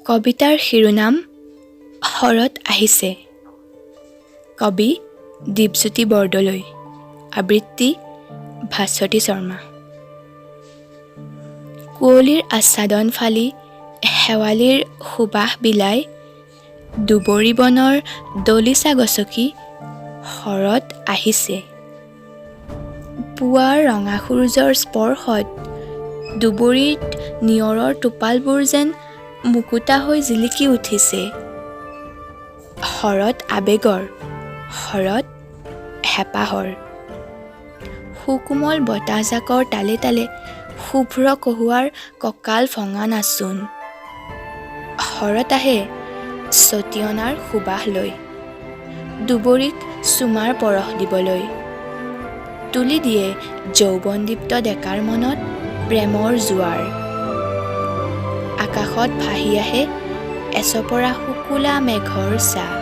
কবিতাৰ শিৰোনাম শৰত আহিছে। কবি দীপজ্যোতি বৰদলৈ। আবৃত্তি ভাস্বতী শৰ্মা। কুঁৱলীৰ আচ্ছাদন ফালি শেৱালিৰ সুবাস বিলাই দুবৰি বনৰ দলিচা গছকি শৰত আহিছে। পুৱাৰ ৰঙা সূৰ্যৰ স্পৰ্শত দুবৰিত নিয়ৰৰ টোপালবোৰ যেন মুকুতা হৈ জিলিকি উঠিছে। শৰত আবেগৰ, শৰত হেঁপাহৰ। সুকোমল বতাহজাকৰ তালে তালে শুভ্ৰ কহুৱাৰ কঁকাল ভঙা নাচোন। শৰত আহে ছটিয়নাৰ সুবাস লৈ, দুবৰিক চুমাৰ পৰশ দিবলৈ। তুলি দিয়ে যৌৱনদীপ্ত ডেকাৰ মনত প্ৰেমৰ জোৱাৰ। আকাশত ভাহি আহে এচপৰা শুকুলা মেঘৰ ছাঁ।